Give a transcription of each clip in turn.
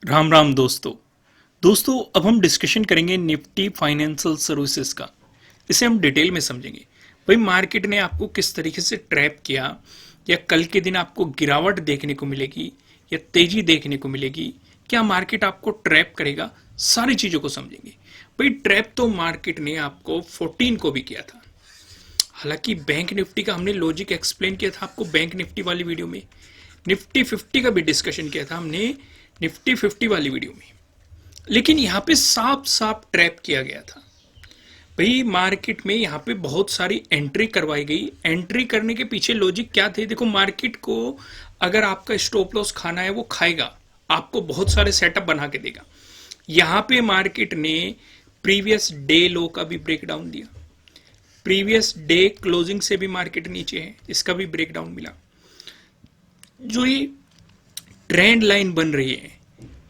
राम राम दोस्तों अब हम डिस्कशन करेंगे निफ्टी फाइनेंशियल सर्विसेज का। इसे हम डिटेल में समझेंगे। भाई मार्केट ने आपको किस तरीके से ट्रैप किया, या कल के दिन आपको गिरावट देखने को मिलेगी या तेजी देखने को मिलेगी, क्या मार्केट आपको ट्रैप करेगा, सारी चीजों को समझेंगे। भाई ट्रैप तो मार्केट ने आपको 14 को भी किया था। हालांकि बैंक निफ्टी का हमने लॉजिक एक्सप्लेन किया था आपको बैंक निफ्टी वाली वीडियो में। निफ्टी 50 का भी डिस्कशन किया था हमने निफ्टी 50 वाली वीडियो में। लेकिन यहाँ पे साफ साफ ट्रैप किया गया था। भाई मार्केट में यहाँ पे बहुत सारी एंट्री करवाई गई। एंट्री करने के पीछे लॉजिक क्या थे? देखो, मार्केट को अगर आपका स्टॉप लॉस खाना है वो खाएगा, आपको बहुत सारे सेटअप बना के देगा। यहाँ पे मार्केट ने प्रीवियस डे लो का भी ब्रेकडाउन दिया, प्रीवियस डे क्लोजिंग से भी मार्केट नीचे है, इसका भी ब्रेकडाउन मिला। जो ये ट्रेंड लाइन बन रही है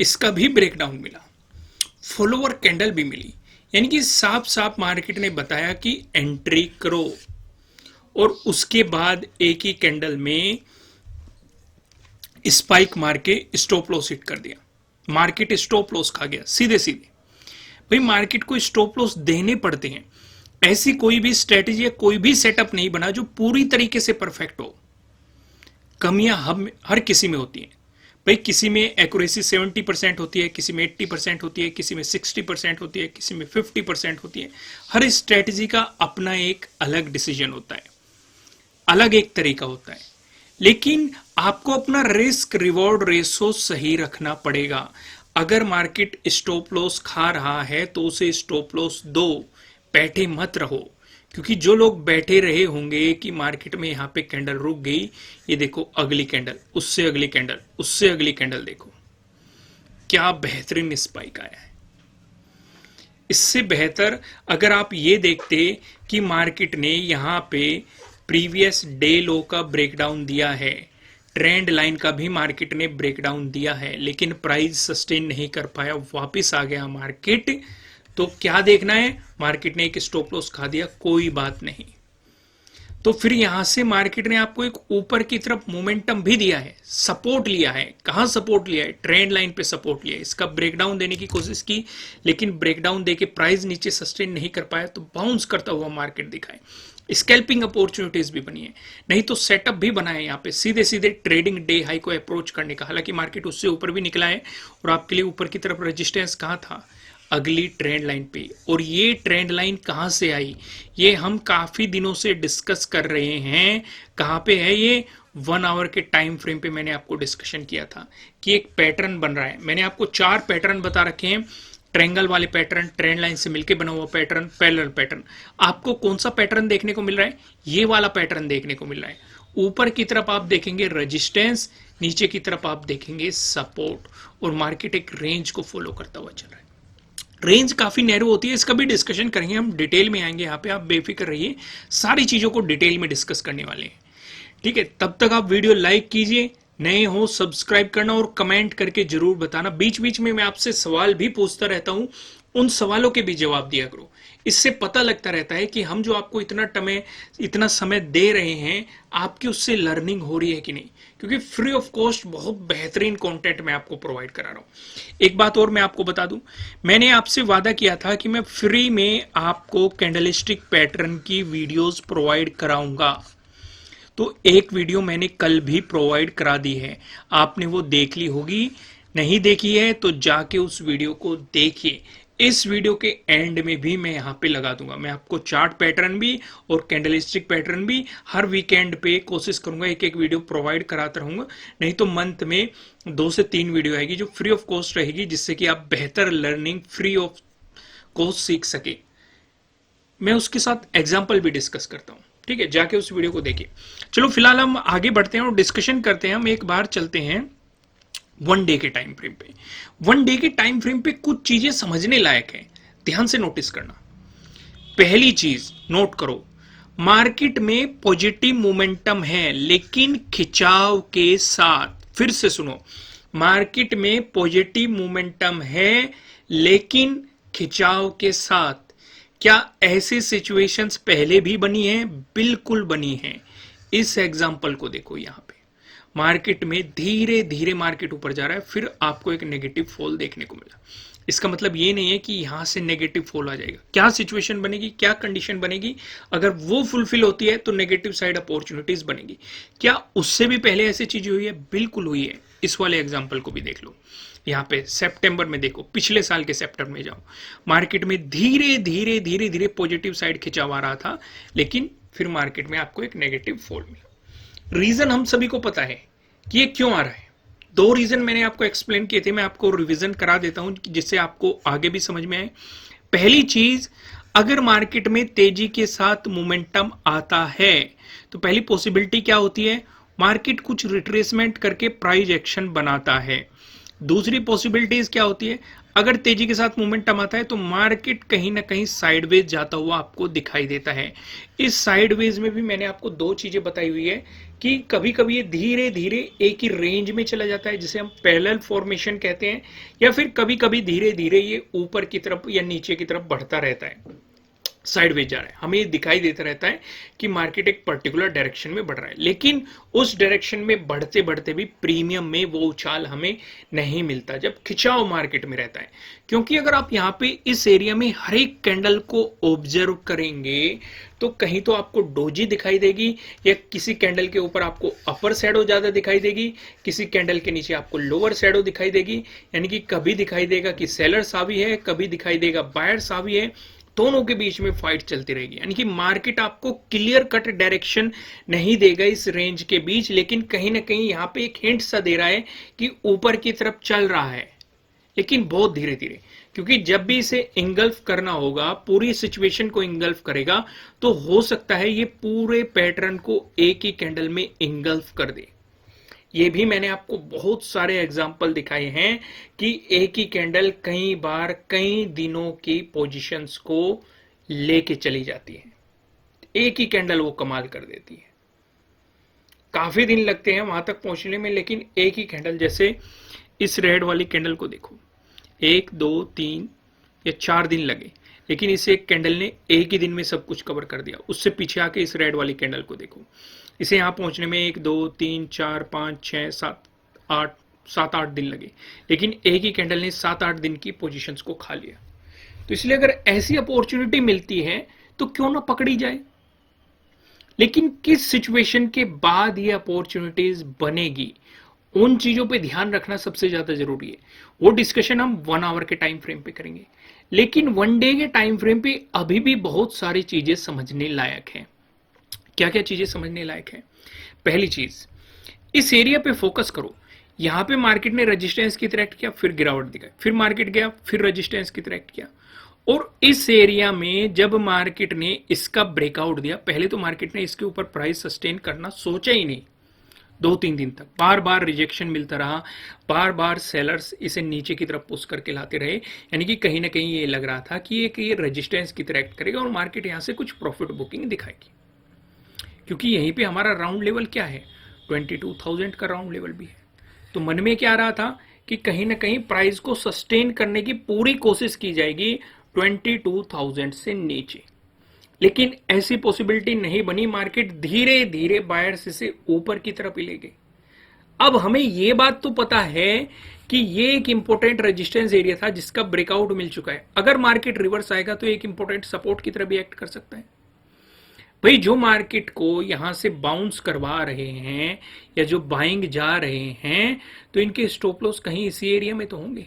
इसका भी ब्रेकडाउन मिला, फॉलोअर कैंडल भी मिली। यानी कि साफ साफ मार्केट ने बताया कि एंट्री करो, और उसके बाद एक ही कैंडल में स्पाइक मार के स्टॉप लॉस हिट कर दिया। मार्केट स्टॉप लॉस खा गया सीधे सीधे। भाई मार्केट को स्टॉप लॉस देने पड़ते हैं। ऐसी कोई भी स्ट्रेटेजी या कोई भी सेटअप नहीं बना जो पूरी तरीके से परफेक्ट हो। कमियां हम हर किसी में होती हैं। भाई किसी में एक्यूरेसी 70% होती है, किसी में 80% होती है, किसी में 60% होती है, किसी में 50% होती है। हर स्ट्रेटेजी का अपना एक अलग डिसीजन होता है, अलग एक तरीका होता है। लेकिन आपको अपना रिस्क रिवॉर्ड रेशो सही रखना पड़ेगा। अगर मार्केट स्टॉप लॉस खा रहा है तो उसे स्टॉप लॉस दो, बैठे मत रहो। क्योंकि जो लोग बैठे रहे होंगे कि मार्केट में यहां पे कैंडल रुक गई, ये देखो अगली कैंडल, उससे अगली कैंडल, उससे अगली कैंडल, देखो क्या बेहतरीन स्पाइक आया है। इससे बेहतर अगर आप ये देखते कि मार्केट ने यहां पे प्रीवियस डे लो का ब्रेकडाउन दिया है, ट्रेंड लाइन का भी मार्केट ने ब्रेकडाउन दिया है, लेकिन प्राइस सस्टेन नहीं कर पाया, वापस आ गया मार्केट। तो क्या देखना है? मार्केट ने एक स्टॉप लॉस खा दिया, कोई बात नहीं। तो फिर यहां से मार्केट ने आपको एक ऊपर की तरफ मोमेंटम भी दिया है, सपोर्ट लिया है। कहां सपोर्ट लिया है? ट्रेंड लाइन पे सपोर्ट लिया है। इसका ब्रेकडाउन देने की कोशिश की, लेकिन ब्रेकडाउन देके प्राइस नीचे सस्टेन नहीं कर पाया, तो बाउंस करता हुआ मार्केट दिखाए। स्कैल्पिंग अपॉर्चुनिटीज भी बनी है, नहीं तो सेटअप भी बना है यहाँ पे सीधे सीधे ट्रेडिंग डे हाई को अप्रोच करने का। हालांकि मार्केट उससे ऊपर भी निकला है, और आपके लिए ऊपर की तरफ रेजिस्टेंस कहाँ था? अगली ट्रेंड लाइन पे। और ये ट्रेंड लाइन कहां से आई? ये हम काफी दिनों से डिस्कस कर रहे हैं। कहां पे है ये? 1 आवर के टाइम फ्रेम पे मैंने आपको डिस्कशन किया था कि एक पैटर्न बन रहा है। मैंने आपको 4 पैटर्न बता रखे हैं। ट्रायंगल वाले पैटर्न, ट्रेंड लाइन से मिलकर बना हुआ पैटर्न, पैरेलल पैटर्न। आपको कौन सा पैटर्न देखने को मिल रहा है? ये वाला पैटर्न देखने को मिल रहा है। ऊपर की तरफ आप देखेंगे रेजिस्टेंस, नीचे की तरफ आप देखेंगे सपोर्ट, और मार्केट एक रेंज को फॉलो करता हुआ चल रहा है। रेंज काफी नैरो होती है, इसका भी डिस्कशन करेंगे, हम डिटेल में आएंगे। यहाँ पे आप बेफिक्र रहिए, सारी चीजों को डिटेल में डिस्कस करने वाले हैं। ठीक है, तब तक आप वीडियो लाइक कीजिए, नए हो सब्सक्राइब करना, और कमेंट करके जरूर बताना। बीच बीच में मैं आपसे सवाल भी पूछता रहता हूं, उन सवालों के भी जवाब दिया करो। इससे पता लगता रहता है कि हम जो आपको इतना समय दे रहे हैं, आपकी उससे लर्निंग हो रही है कि नहीं। क्योंकि फ्री ऑफ कॉस्ट बहुत बेहतरीन कंटेंट मैं आपको प्रोवाइड करा रहा हूं। एक बात और मैं आपको बता दूं, मैंने आपसे वादा किया था कि मैं फ्री में आपको कैंडलस्टिक पैटर्न की वीडियोस प्रोवाइड कराऊंगा। तो एक वीडियो मैंने कल भी प्रोवाइड करा दी है, आपने वो देख ली होगी। नहीं देखी है तो जाके उस वीडियो को देखिए। इस वीडियो के एंड में भी मैं यहाँ पे लगा दूंगा, मैं आपको चार्ट पैटर्न भी और कैंडलस्टिक पैटर्न भी हर वीकेंड पे कोशिश करूंगा एक एक वीडियो प्रोवाइड कराता रहूंगा। नहीं तो मंथ में 2 से 3 वीडियो आएगी जो फ्री ऑफ कॉस्ट रहेगी, जिससे कि आप बेहतर लर्निंग फ्री ऑफ कॉस्ट सीख सके। मैं उसके साथ एग्जाम्पल भी डिस्कस करता हूँ। ठीक है, जाके उस वीडियो को देखिए। चलो फिलहाल हम आगे बढ़ते हैं और डिस्कशन करते हैं। हम एक बार चलते हैं 1 डे के टाइम फ्रेम पे। 1 डे के टाइम फ्रेम पे कुछ चीजें समझने लायक है, ध्यान से नोटिस करना। पहली चीज नोट करो, मार्केट में पॉजिटिव मोमेंटम है लेकिन खिंचाव के साथ। फिर से सुनो, मार्केट में पॉजिटिव मोमेंटम है लेकिन खिंचाव के साथ। क्या ऐसी सिचुएशंस पहले भी बनी है? बिल्कुल बनी है। इस एग्जाम्पल को देखो, यहां पे मार्केट में धीरे धीरे मार्केट ऊपर जा रहा है, फिर आपको एक नेगेटिव फॉल देखने को मिला। इसका मतलब ये नहीं है कि यहां से नेगेटिव फॉल आ जाएगा। क्या सिचुएशन बनेगी, क्या कंडीशन बनेगी, अगर वो फुलफिल होती है तो नेगेटिव साइड अपॉर्चुनिटीज बनेगी। क्या उससे भी पहले ऐसी चीजें हुई है? बिल्कुल हुई है। इस वाले एग्जाम्पल को भी देख लो। यहाँ पे सितंबर में देखो, पिछले साल के सितंबर में जाओ, मार्केट में धीरे धीरे धीरे धीरे पॉजिटिव साइड खिंचाव आ रहा था, लेकिन फिर मार्केट में आपको एक नेगेटिव फॉल मिला। रीजन हम सभी को पता है कि ये क्यों आ रहा है। दो रीजन मैंने आपको एक्सप्लेन किए थे, मैं आपको रिवीजन करा देता हूं जिससे आपको आगे भी समझ में आए। पहली चीज, अगर मार्केट में तेजी के साथ मोमेंटम आता है तो पहली पॉसिबिलिटी क्या होती है? मार्केट कुछ रिट्रेसमेंट करके प्राइस एक्शन बनाता है। दूसरी पॉसिबिलिटीज क्या होती है? अगर तेजी के साथ मोमेंटम आता है तो मार्केट कहीं ना कहीं साइडवेज जाता हुआ आपको दिखाई देता है। इस साइडवेज में भी मैंने आपको दो चीजें बताई हुई है कि कभी कभी ये धीरे धीरे एक ही रेंज में चला जाता है जिसे हम पैरेलल फॉर्मेशन कहते हैं, या फिर कभी कभी धीरे धीरे ये ऊपर की तरफ या नीचे की तरफ बढ़ता रहता है, साइडवेज जा रहा है। हमें ये दिखाई देता रहता है कि मार्केट एक पर्टिकुलर डायरेक्शन में बढ़ रहा है, लेकिन उस डायरेक्शन में बढ़ते बढ़ते भी प्रीमियम में वो उछाल हमें नहीं मिलता जब खिंचाव मार्केट में रहता है। क्योंकि अगर आप यहाँ पे इस एरिया में हर एक कैंडल को ऑब्जर्व करेंगे तो कहीं तो आपको डोजी दिखाई देगी, या किसी कैंडल के ऊपर आपको अपर शैडो ज्यादा दिखाई देगी, किसी कैंडल के नीचे आपको लोअर शैडो दिखाई देगी। यानी कि कभी दिखाई देगा कि सेलर्स हावी है, कभी दिखाई देगा बायर्स हावी है, दोनों के बीच में फाइट चलती रहेगी। यानी कि मार्केट आपको क्लियर कट डायरेक्शन नहीं देगा इस रेंज के बीच, लेकिन कहीं ना कहीं यहां पे एक हिंट सा दे रहा है कि ऊपर की तरफ चल रहा है, लेकिन बहुत धीरे धीरे। क्योंकि जब भी इसे इंगल्फ करना होगा, पूरी सिचुएशन को इंगल्फ करेगा, तो हो सकता है ये पूरे पैटर्न को एक ही कैंडल में इंगल्फ कर दे। ये भी मैंने आपको बहुत सारे एग्जाम्पल दिखाए हैं कि एक ही कैंडल कई बार कई दिनों की पोजीशंस को लेके चली जाती है। एक ही कैंडल वो कमाल कर देती है, काफी दिन लगते हैं वहां तक पहुंचने में, लेकिन एक ही कैंडल, जैसे इस रेड वाली कैंडल को देखो, 1 2 3 या 4 दिन लगे, लेकिन इस एक कैंडल ने एक ही दिन में सब कुछ कवर कर दिया। उससे पीछे आके इस रेड वाली कैंडल को देखो, इसे यहां पहुंचने में 1 2 3 4 5 6 7 8 दिन लगे, लेकिन एक ही कैंडल ने 7 8 दिन की पोजीशंस को खा लिया। तो इसलिए अगर ऐसी अपॉर्चुनिटी मिलती है तो क्यों ना पकड़ी जाए। लेकिन किस सिचुएशन के बाद ये अपॉर्चुनिटीज बनेगी, उन चीजों पे ध्यान रखना सबसे ज्यादा जरूरी है। वो डिस्कशन हम 1 आवर के टाइम फ्रेम पे करेंगे, लेकिन 1 डे के टाइम फ्रेम पे अभी भी बहुत सारी चीजें समझने लायक हैं। क्या क्या चीजें समझने लायक है? पहली चीज, इस एरिया पे फोकस करो। यहां पे मार्केट ने रेजिस्टेंस की तरह किया, फिर गिरावट दिखाई, फिर मार्केट गया, फिर रेजिस्टेंस की तरह किया, और इस एरिया में जब मार्केट ने इसका ब्रेकआउट दिया, पहले तो मार्केट ने इसके ऊपर प्राइस सस्टेन करना सोचा ही नहीं। 2-3 दिन तक बार बार रिजेक्शन मिलता रहा, बार बार सेलर्स इसे नीचे की तरफ पुश करके लाते रहे। यानी कि कहीं ना कहीं ये लग रहा था कि ये रेजिस्टेंस की तरह करेगा और मार्केट यहां से कुछ प्रॉफिट बुकिंग दिखाएगी, क्योंकि यहीं पे हमारा राउंड लेवल क्या है, 22,000 का राउंड लेवल भी है। तो मन में क्या आ रहा था कि कहीं ना कहीं प्राइस को सस्टेन करने की पूरी कोशिश की जाएगी 22,000 से नीचे, लेकिन ऐसी पॉसिबिलिटी नहीं बनी। मार्केट धीरे धीरे बायर्स से ऊपर की तरफ ही ले गई। अब हमें यह बात तो पता है कि ये एक इंपॉर्टेंट रेजिस्टेंस एरिया था जिसका ब्रेकआउट मिल चुका है। अगर मार्केट रिवर्स आएगा तो एक इंपॉर्टेंट सपोर्ट की तरह भी एक्ट कर सकता है। भाई, जो मार्केट को यहां से बाउंस करवा रहे हैं या जो बाइंग जा रहे हैं, तो इनके स्टॉप लॉस कहीं इसी एरिया में तो होंगे।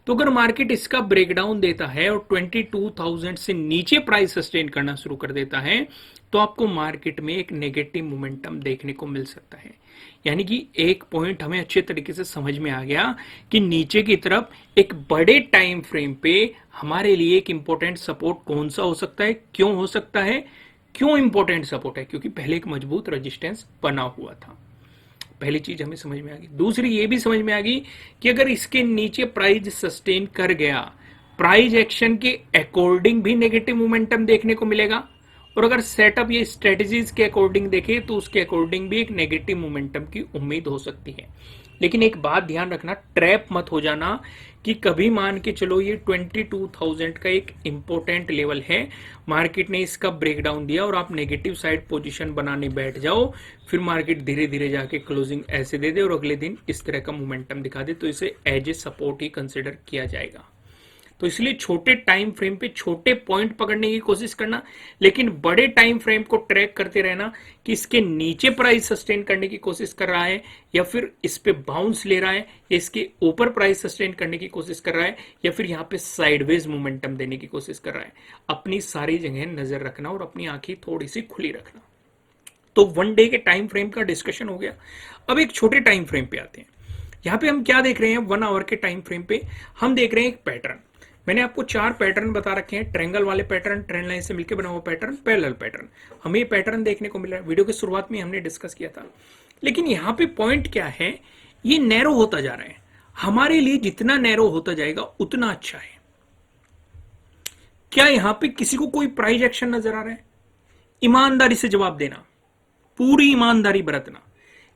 तो अगर मार्केट इसका ब्रेकडाउन देता है और 22,000 से नीचे प्राइस सस्टेन करना शुरू कर देता है, तो आपको मार्केट में एक नेगेटिव मोमेंटम देखने को मिल सकता है। यानी कि एक पॉइंट हमें अच्छे तरीके से समझ में आ गया कि नीचे की तरफ एक बड़े टाइम फ्रेम पे हमारे लिए एक इंपॉर्टेंट सपोर्ट कौन सा हो सकता है, क्यों हो सकता है, क्यों इंपॉर्टेंट सपोर्ट है, क्योंकि पहले एक मजबूत रेजिस्टेंस बना हुआ था। पहली चीज हमें समझ में आ गई। दूसरी ये भी समझ में आ गई कि अगर इसके नीचे प्राइस सस्टेन कर गया, प्राइस एक्शन के अकॉर्डिंग भी नेगेटिव मोमेंटम देखने को मिलेगा, और अगर सेटअप ये स्ट्रेटजीज के अकॉर्डिंग देखे तो उसके अकॉर्डिंग भी एक नेगेटिव मोमेंटम की उम्मीद हो सकती है। लेकिन एक बात ध्यान रखना, ट्रैप मत हो जाना कि कभी मान के चलो ये 22,000 का एक इंपॉर्टेंट लेवल है, मार्केट ने इसका ब्रेकडाउन दिया और आप नेगेटिव साइड पोजीशन बनाने बैठ जाओ, फिर मार्केट धीरे धीरे जाके क्लोजिंग ऐसे दे दे और अगले दिन इस तरह का मोमेंटम दिखा दे, तो इसे एज ए सपोर्ट ही कंसिडर किया जाएगा। तो इसलिए छोटे टाइम फ्रेम पे छोटे पॉइंट पकड़ने की कोशिश करना, लेकिन बड़े टाइम फ्रेम को ट्रैक करते रहना कि इसके नीचे प्राइस सस्टेन करने की कोशिश कर रहा है या फिर इस पे बाउंस ले रहा है या इसके ऊपर प्राइस सस्टेन करने की कोशिश कर रहा है या फिर यहाँ पे साइडवेज मोमेंटम देने की कोशिश कर रहा है। अपनी सारी जगह नजर रखना और अपनी आंखें थोड़ी सी खुली रखना। तो 1 डे के टाइम फ्रेम का डिस्कशन हो गया। अब एक छोटे टाइम फ्रेम पे आते हैं। यहाँ पे हम क्या देख रहे हैं, 1 आवर के टाइम फ्रेम पे हम देख रहे हैं एक पैटर्न। मैंने आपको 4 पैटर्न बता रखे हैं, ट्रायंगल वाले पैटर्न, ट्रेंड लाइन से मिलकर बना हुआ पैटर्न, पैरेलल पैटर्न। हमें ये पैटर्न देखने को मिल रहा है, वीडियो की शुरुआत में हमने डिस्कस किया था। लेकिन यहाँ पे पॉइंट क्या है, ये नैरो होता जा रहा है। हमारे लिए जितना नैरो होता जाएगा उतना अच्छा है। क्या यहां पे किसी को कोई प्राइस एक्शन नजर आ रहा है? ईमानदारी से जवाब देना, पूरी ईमानदारी बरतना।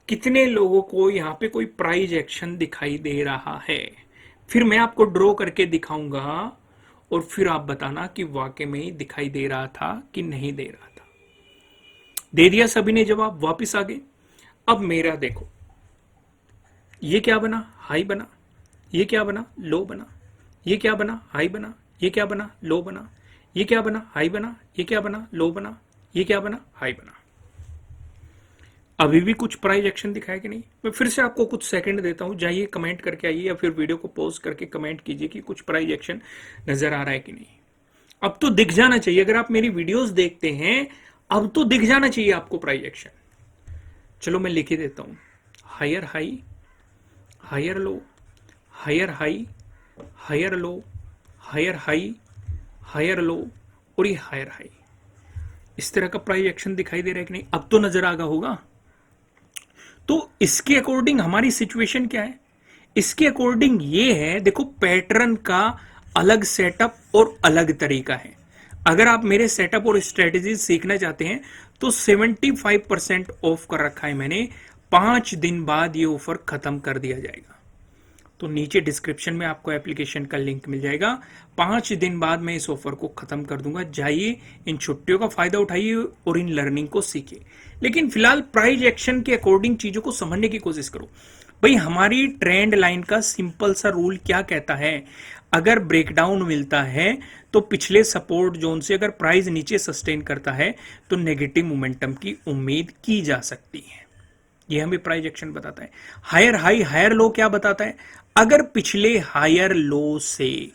कितने लोगों को यहां पे कोई प्राइस एक्शन दिखाई दे रहा है? फिर मैं आपको ड्रॉ करके दिखाऊंगा और फिर आप बताना कि वाकई में ही दिखाई दे रहा था कि नहीं दे रहा था। दे दिया सभी ने जवाब, वापिस आ गए। अब मेरा देखो, ये क्या बना, हाई बना, ये क्या बना, लो बना, ये क्या बना, हाई बना, ये क्या बना, लो बना, ये क्या बना, हाई बना, ये क्या बना, लो बना, ये क्या बना, हाई बना। अभी भी कुछ प्राइस एक्शन दिखाया कि नहीं? मैं फिर से आपको कुछ सेकंड देता हूं, जाइए कमेंट करके आइए या फिर वीडियो को पॉज करके कमेंट कीजिए कि कुछ प्राइस एक्शन नजर आ रहा है कि नहीं। अब तो दिख जाना चाहिए, अगर आप मेरी वीडियोस देखते हैं अब तो दिख जाना चाहिए आपको प्राइस एक्शन। चलो मैं लिख ही देता हूं, higher high, higher low, higher high, higher low, higher high, higher low और ये हायर हाई। इस तरह का प्राइस एक्शन दिखाई दे रहा है कि नहीं? अब तो नजर आ गया होगा। तो इसके अकॉर्डिंग हमारी सिचुएशन क्या है? इसके अकॉर्डिंग ये है, देखो पैटर्न का अलग सेटअप और अलग तरीका है। अगर आप मेरे सेटअप और स्ट्रेटेजी सीखना चाहते हैं तो 75% ऑफ कर रखा है मैंने। 5 दिन बाद ये ऑफर खत्म कर दिया जाएगा। तो नीचे डिस्क्रिप्शन में आपको एप्लीकेशन का लिंक मिल जाएगा। 5 दिन बाद मैं इस ऑफर को खत्म कर दूंगा। जाइए, इन छुट्टियों का फायदा उठाइए और इन लर्निंग को सीखिए। लेकिन फिलहाल प्राइस एक्शन के अकॉर्डिंग चीजों को समझने की कोशिश करो। भाई हमारी ट्रेंड लाइन का सिंपल सा रूल क्या कहता है, अगर ब्रेकडाउन मिलता है तो पिछले सपोर्ट जोन से अगर प्राइस नीचे सस्टेन करता है तो नेगेटिव मोमेंटम की उम्मीद की जा सकती है। ये हमें प्राइस एक्शन बताता है। हायर हाई, हायर लो क्या बताता है? अगर पिछले हायर लो से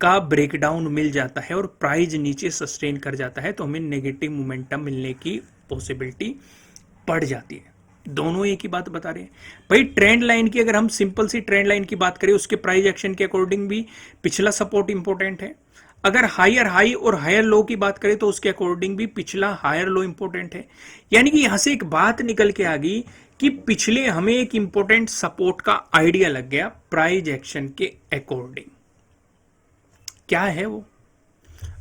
का ब्रेकडाउन मिल जाता है और प्राइस नीचे सस्टेन कर जाता है तो हमें नेगेटिव मोमेंटम मिलने की पॉसिबिलिटी बढ़ जाती है। दोनों एक ही बात बता रहे हैं। भाई ट्रेंड लाइन की अगर हम सिंपल सी ट्रेंड लाइन की बात करें, उसके प्राइस एक्शन के अकॉर्डिंग भी पिछला सपोर्ट इंपॉर्टेंट है। अगर हायर हाई और हायर लो की बात करें तो उसके अकॉर्डिंग भी पिछला हायर लो इंपॉर्टेंट है। यानी कि यहां से एक बात निकल के आ गई कि पिछले हमें एक इंपॉर्टेंट सपोर्ट का आइडिया लग गया प्राइस एक्शन के अकॉर्डिंग। क्या है वो?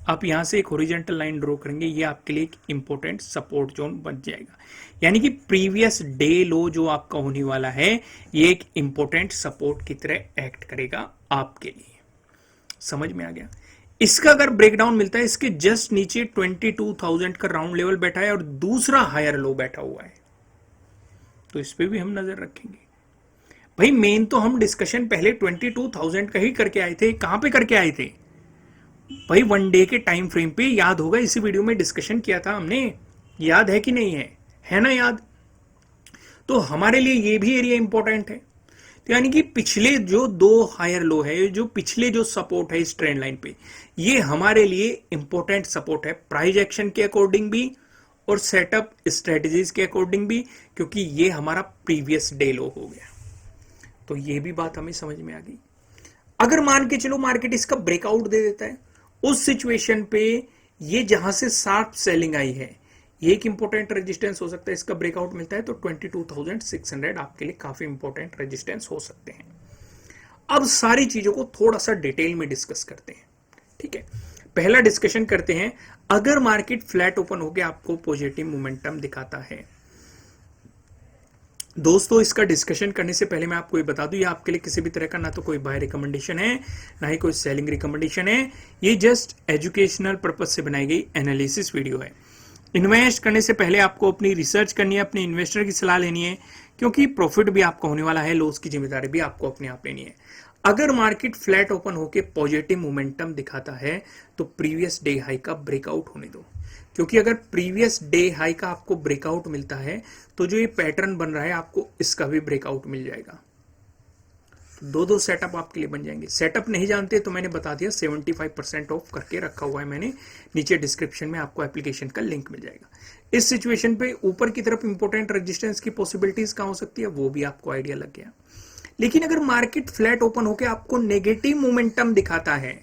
आप यहां से एक हॉरिजॉन्टल लाइन ड्रॉ करेंगे, ये आपके लिए एक इंपॉर्टेंट सपोर्ट जोन बन जाएगा। यानी कि प्रीवियस डे लो जो आपका होने वाला है ये एक इंपॉर्टेंट सपोर्ट की तरह एक्ट करेगा आपके लिए। समझ में आ गया? इसका अगर ब्रेकडाउन मिलता है, इसके जस्ट नीचे 22,000 का राउंड लेवल बैठा है और दूसरा हायर लो बैठा हुआ है, तो इस पे भी हम नजर रखेंगे। भाई मेन तो हम डिस्कशन पहले 22,000 का ही करके आए थे। कहां पे करके आए थे भाई? 1 डे के टाइम फ्रेम पे। याद होगा इसी वीडियो में डिस्कशन किया था हमने, याद है कि नहीं है ना याद? तो हमारे लिए ये भी एरिया इंपॉर्टेंट है। तो यानी कि पिछले जो 2 हायर लो है, जो पिछले जो सपोर्ट है इस ट्रेंड लाइन पे, ये हमारे लिए इंपॉर्टेंट सपोर्ट है प्राइस एक्शन के अकॉर्डिंग भी और सेटअप स्ट्रेटजीज के अकॉर्डिंग भी, क्योंकि ये हमारा प्रीवियस डे लो हो गया। तो ये भी बात हमें समझ में आ गई। अगर मान के चलो मार्केट इसका ब्रेकआउट दे देता है, उस सिचुएशन पे ये जहां से शार्प सेलिंग आई है ये एक इंपॉर्टेंट रेजिस्टेंस हो सकता है। इसका ब्रेकआउट मिलता है तो 22,600 आपके लिए काफी इंपॉर्टेंट रेजिस्टेंस हो सकते हैं। अब सारी चीजों को थोड़ा सा डिटेल में डिस्कस करते हैं, ठीक है? पहला डिस्कशन करते हैं, अगर मार्केट फ्लैट ओपन होकर आपको पॉजिटिव मोमेंटम दिखाता है। दोस्तों इसका डिस्कशन करने से पहले मैं आपको ये बता दूं, ये आपके लिए किसी भी तरह का ना तो कोई बाय रिकमेंडेशन है ना ही कोई सेलिंग रिकमेंडेशन है, ये जस्ट एजुकेशनल पर्पज से बनाई गई एनालिसिस वीडियो है। इन्वेस्ट करने से पहले आपको अपनी रिसर्च करनी है, अपने इन्वेस्टर की सलाह लेनी है, क्योंकि प्रॉफिट भी आपका होने वाला है, लॉस की जिम्मेदारी भी आपको अपने आप लेनी है। अगर मार्केट फ्लैट ओपन होकर पॉजिटिव मोमेंटम दिखाता है तो प्रीवियस डे हाई का ब्रेकआउट होने दो, क्योंकि अगर प्रीवियस डे हाई का आपको ब्रेकआउट मिलता है तो जो ये पैटर्न बन रहा है आपको इसका भी ब्रेकआउट मिल जाएगा। दो सेटअप आपके लिए बन जाएंगे। सेटअप नहीं जानते तो मैंने बता दिया, 75% ऑफ करके रखा हुआ है मैंने, नीचे डिस्क्रिप्शन में आपको एप्लीकेशन का लिंक मिल जाएगा। इस सिचुएशन पे ऊपर की तरफ इंपॉर्टेंट रेजिस्टेंस की पॉसिबिलिटीज कहां हो सकती है वो भी आपको आइडिया लग गया। लेकिन अगर मार्केट फ्लैट ओपन होकर आपको नेगेटिव मोमेंटम दिखाता है,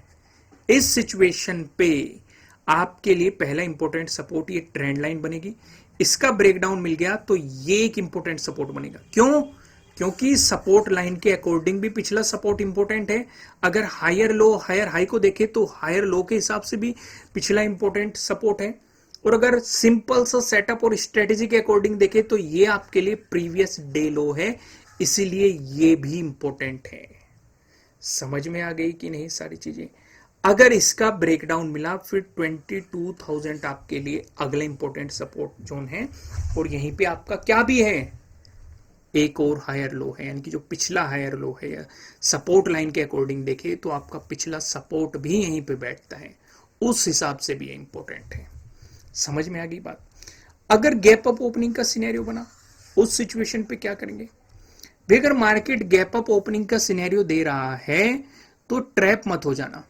इस सिचुएशन पे आपके लिए पहला इंपॉर्टेंट सपोर्ट ये ट्रेंड लाइन बनेगी। इसका ब्रेकडाउन मिल गया तो ये एक इंपॉर्टेंट सपोर्ट बनेगा। क्यों? क्योंकि सपोर्ट लाइन के अकॉर्डिंग भी पिछला सपोर्ट इंपॉर्टेंट है। अगर हायर लो हायर हाई को देखें तो हायर लो के हिसाब से भी पिछला इंपॉर्टेंट सपोर्ट है, और अगर सिंपल सा सेटअप और स्ट्रेटेजी के अकॉर्डिंग देखें तो ये आपके लिए प्रीवियस डे लो है, इसीलिए ये भी इंपॉर्टेंट है। समझ में आ गई कि नहीं सारी चीजें? अगर इसका ब्रेकडाउन मिला फिर 22,000 आपके लिए अगला इंपॉर्टेंट सपोर्ट जोन है, और यहीं पे आपका क्या भी है, एक और हायर लो है, यानी कि जो पिछला हायर लो है या सपोर्ट लाइन के अकॉर्डिंग देखे तो आपका पिछला सपोर्ट भी यहीं पे बैठता है, उस हिसाब से भी इंपॉर्टेंट है। समझ में आ गई बात? अगर गैप अप ओपनिंग का सिनेरियो बना, उस सिचुएशन पे क्या करेंगे भाई? अगर मार्केट गैप अप ओपनिंग का सिनेरियो दे रहा है तो ट्रैप मत हो जाना।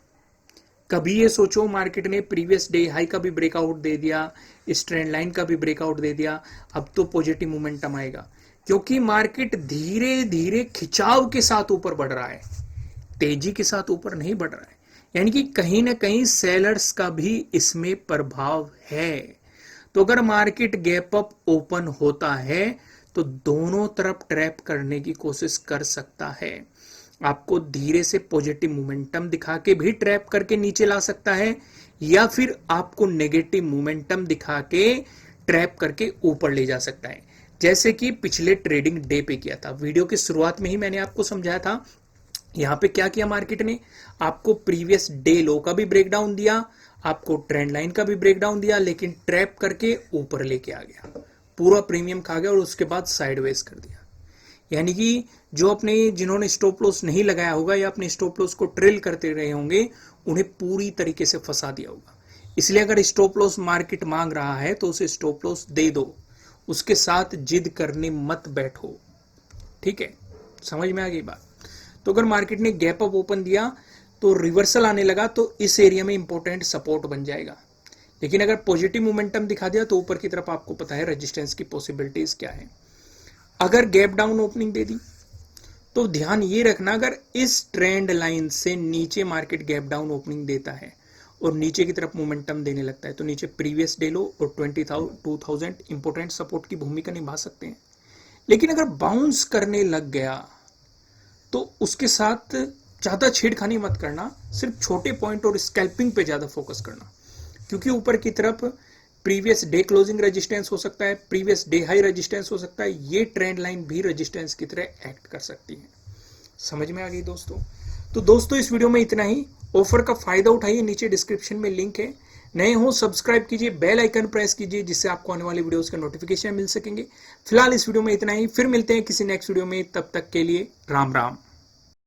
कभी ये सोचो मार्केट ने प्रीवियस डे हाई का भी ब्रेकआउट दे दिया, इस ट्रेंड लाइन का भी ब्रेकआउट दे दिया, अब तो पॉजिटिव मोमेंटम आएगा, क्योंकि मार्केट धीरे धीरे खिंचाव के साथ ऊपर बढ़ रहा है, तेजी के साथ ऊपर नहीं बढ़ रहा है। यानी कि कहीं ना कहीं सेलर्स का भी इसमें प्रभाव है। तो अगर मार्केट गैप अप ओपन होता है तो दोनों तरफ ट्रैप करने की कोशिश कर सकता है। आपको धीरे से पॉजिटिव मोमेंटम दिखा के भी ट्रैप करके नीचे ला सकता है, या फिर आपको नेगेटिव मोमेंटम दिखा के ट्रैप करके ऊपर ले जा सकता है, जैसे कि पिछले ट्रेडिंग डे पे किया था। वीडियो की शुरुआत में ही मैंने आपको समझाया था। यहां पे क्या किया मार्केट ने, आपको प्रीवियस डे लो का भी ब्रेकडाउन दिया, आपको ट्रेंड लाइन का भी ब्रेकडाउन दिया, लेकिन ट्रैप करके ऊपर लेके आ गया, पूरा प्रीमियम खा गया और उसके बाद साइडवेज कर दिया। यानी कि जो अपने जिन्होंने स्टॉप लॉस नहीं लगाया होगा या अपने स्टॉप लॉस को ट्रेल करते रहे होंगे, उन्हें पूरी तरीके से फंसा दिया होगा। इसलिए अगर स्टॉप लॉस मार्केट मांग रहा है तो उसे स्टॉप लॉस दे दो, उसके साथ जिद करने मत बैठो। ठीक है, समझ में आ गई बात? तो अगर मार्केट ने गैप अप ओपन दिया तो रिवर्सल आने लगा तो इस एरिया में इंपॉर्टेंट सपोर्ट बन जाएगा। लेकिन अगर पॉजिटिव मोमेंटम दिखा दिया तो ऊपर की तरफ आपको पता है रेजिस्टेंस की पॉसिबिलिटीज क्या है। अगर गैप डाउन ओपनिंग दे दी तो ध्यान ये रखना, अगर इस ट्रेंड लाइन से नीचे मार्केट गैप डाउन ओपनिंग देता है और नीचे की तरफ मोमेंटम देने लगता है तो नीचे प्रीवियस डे लो और 22,000 इंपॉर्टेंट सपोर्ट की भूमिका निभा सकते हैं। लेकिन अगर बाउंस करने लग गया तो उसके साथ ज्यादा छेड़खानी मत करना, सिर्फ छोटे पॉइंट और स्कैल्पिंग पे ज्यादा फोकस करना, क्योंकि ऊपर की तरफ प्रीवियस डे क्लोजिंग रेजिस्टेंस हो सकता है, प्रीवियस डे हाई रेजिस्टेंस हो सकता है, ये ट्रेंड लाइन भी रेजिस्टेंस की तरह एक्ट कर सकती है। समझ में आ गई दोस्तों? तो दोस्तों इस वीडियो में इतना ही। ऑफर का फायदा उठाइए, नीचे डिस्क्रिप्शन में लिंक है। नए हो सब्सक्राइब कीजिए, बेल आइकन प्रेस कीजिए, जिससे आपको आने वाले वीडियोस के नोटिफिकेशन मिल सकेंगे। फिलहाल इस वीडियो में इतना ही, फिर मिलते हैं किसी नेक्स्ट वीडियो में, तब तक के लिए राम राम।